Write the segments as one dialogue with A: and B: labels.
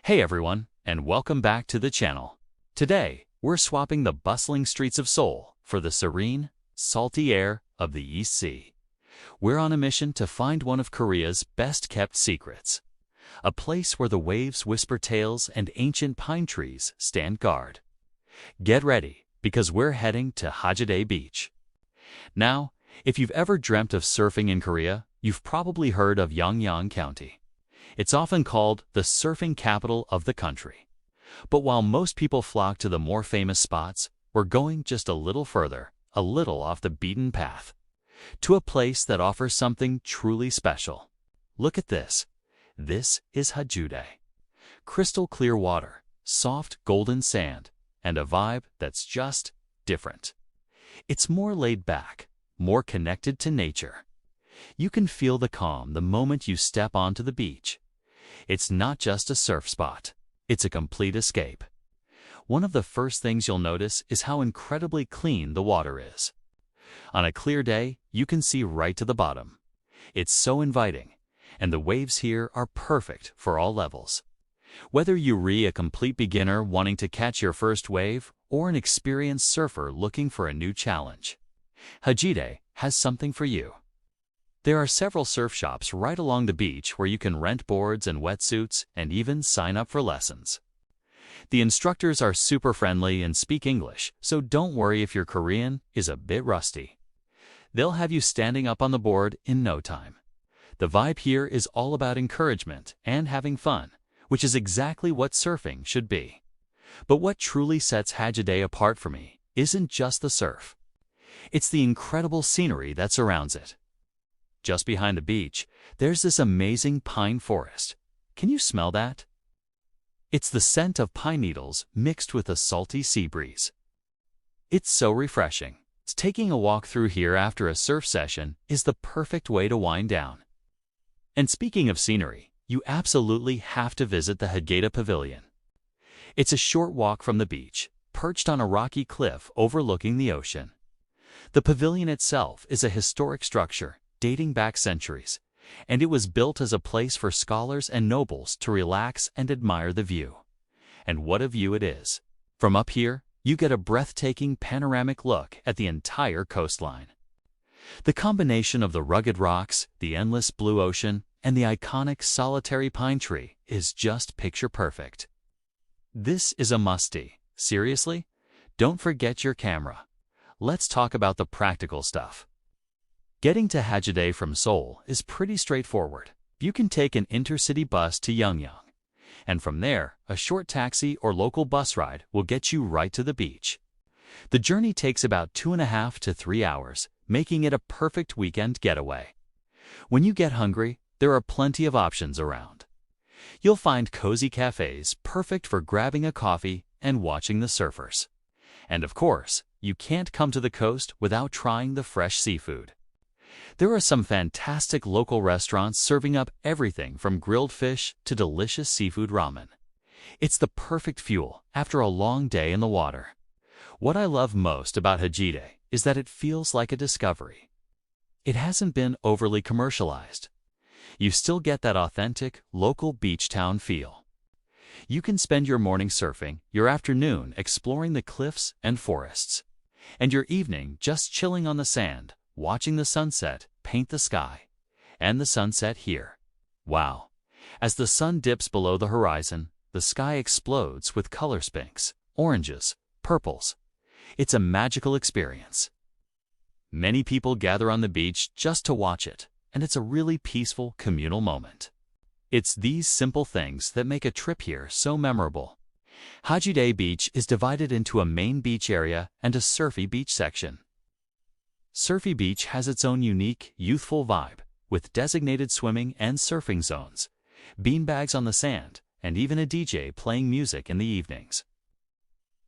A: Hey everyone, and welcome back to the channel. Today, we're swapping the bustling streets of Seoul for the serene, salty air of the East Sea. We're on a mission to find one of Korea's best-kept secrets. A place where the waves whisper tales and ancient pine trees stand guard. Get ready, because we're heading to Hajodae Beach. Now, if you've ever dreamt of surfing in Korea, you've probably heard of Yangyang County. It's often called the surfing capital of the country. But while most people flock to the more famous spots, we're going just a little further, a little off the beaten path, to a place that offers something truly special. Look at this. This is Hajodae. Crystal clear water, soft golden sand, and a vibe that's just different. It's more laid back, more connected to nature. You can feel the calm the moment you step onto the beach. It's not just a surf spot, it's a complete escape. One of the first things you'll notice is how incredibly clean the water is. On a clear day, you can see right to the bottom. It's so inviting, and the waves here are perfect for all levels. Whether you're a complete beginner wanting to catch your first wave or an experienced surfer looking for a new challenge, Hajodae has something for you. There are several surf shops right along the beach where you can rent boards and wetsuits and even sign up for lessons. The instructors are super friendly and speak English, so don't worry if your Korean is a bit rusty. They'll have you standing up on the board in no time. The vibe here is all about encouragement and having fun, which is exactly what surfing should be. But what truly sets Hajodae apart for me isn't just the surf. It's the incredible scenery that surrounds it. Just behind the beach, there's this amazing pine forest. Can you smell that? It's the scent of pine needles mixed with a salty sea breeze. It's so refreshing. Taking a walk through here after a surf session is the perfect way to wind down. And speaking of scenery, you absolutely have to visit the Hajodae Pavilion. It's a short walk from the beach, perched on a rocky cliff overlooking the ocean. The pavilion itself is a historic structure dating back centuries, and it was built as a place for scholars and nobles to relax and admire the view. And what a view it is! From up here, you get a breathtaking panoramic look at the entire coastline. The combination of the rugged rocks, the endless blue ocean, and the iconic solitary pine tree is just picture perfect. This is a must-see. Seriously? Don't forget your camera. Let's talk about the practical stuff. Getting to Hajodae from Seoul is pretty straightforward. You can take an intercity bus to Yangyang, and from there, a short taxi or local bus ride will get you right to the beach. The journey takes about 2.5 to 3 hours, making it a perfect weekend getaway. When you get hungry, there are plenty of options around. You'll find cozy cafes perfect for grabbing a coffee and watching the surfers. And of course, you can't come to the coast without trying the fresh seafood. There are some fantastic local restaurants serving up everything from grilled fish to delicious seafood ramen. It's the perfect fuel after a long day in the water. What I love most about Hajodae is that it feels like a discovery. It hasn't been overly commercialized. You still get that authentic, local beach town feel. You can spend your morning surfing, your afternoon exploring the cliffs and forests, and your evening just chilling on the sand, watching the sunset paint the sky. And the sunset here. Wow! As the sun dips below the horizon, the sky explodes with color spinks, oranges, purples. It's a magical experience. Many people gather on the beach just to watch it, and it's a really peaceful, communal moment. It's these simple things that make a trip here so memorable. Hajodae Beach is divided into a main beach area and a Surfyy Beach section. Surfyy Beach has its own unique, youthful vibe, with designated swimming and surfing zones, beanbags on the sand, and even a DJ playing music in the evenings.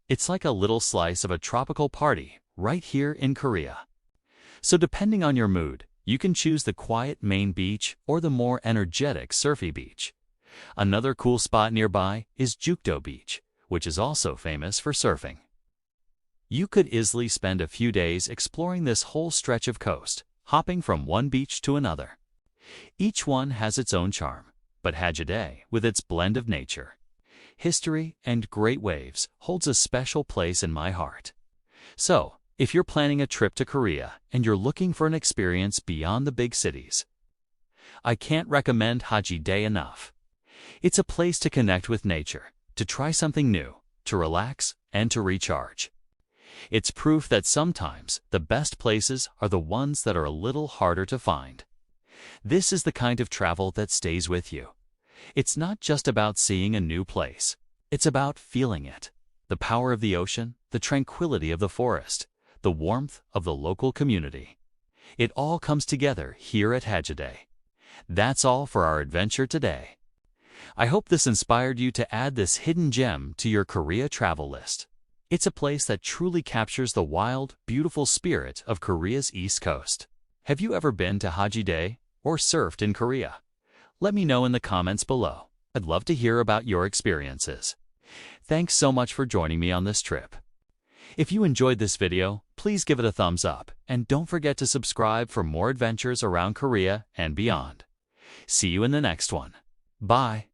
A: It's like a little slice of a tropical party right here in Korea. So depending on your mood, you can choose the quiet main beach or the more energetic Surfyy Beach. Another cool spot nearby is Hajodae Beach, which is also famous for surfing. You could easily spend a few days exploring this whole stretch of coast, hopping from one beach to another. Each one has its own charm, but Hajodae, with its blend of nature, history, and great waves holds a special place in my heart. So, if you're planning a trip to Korea and you're looking for an experience beyond the big cities, I can't recommend Hajodae enough. It's a place to connect with nature, to try something new, to relax, and to recharge. It's proof that sometimes the best places are the ones that are a little harder to find. This is the kind of travel that stays with you. It's not just about seeing a new place. It's about feeling it. The power of the ocean, the tranquility of the forest, the warmth of the local community. It all comes together here at Hajodae. That's all for our adventure today. I hope this inspired you to add this hidden gem to your Korea travel list. It's a place that truly captures the wild, beautiful spirit of Korea's East Coast. Have you ever been to Hajodae or surfed in Korea? Let me know in the comments below. I'd love to hear about your experiences. Thanks so much for joining me on this trip. If you enjoyed this video, please give it a thumbs up and don't forget to subscribe for more adventures around Korea and beyond. See you in the next one. Bye.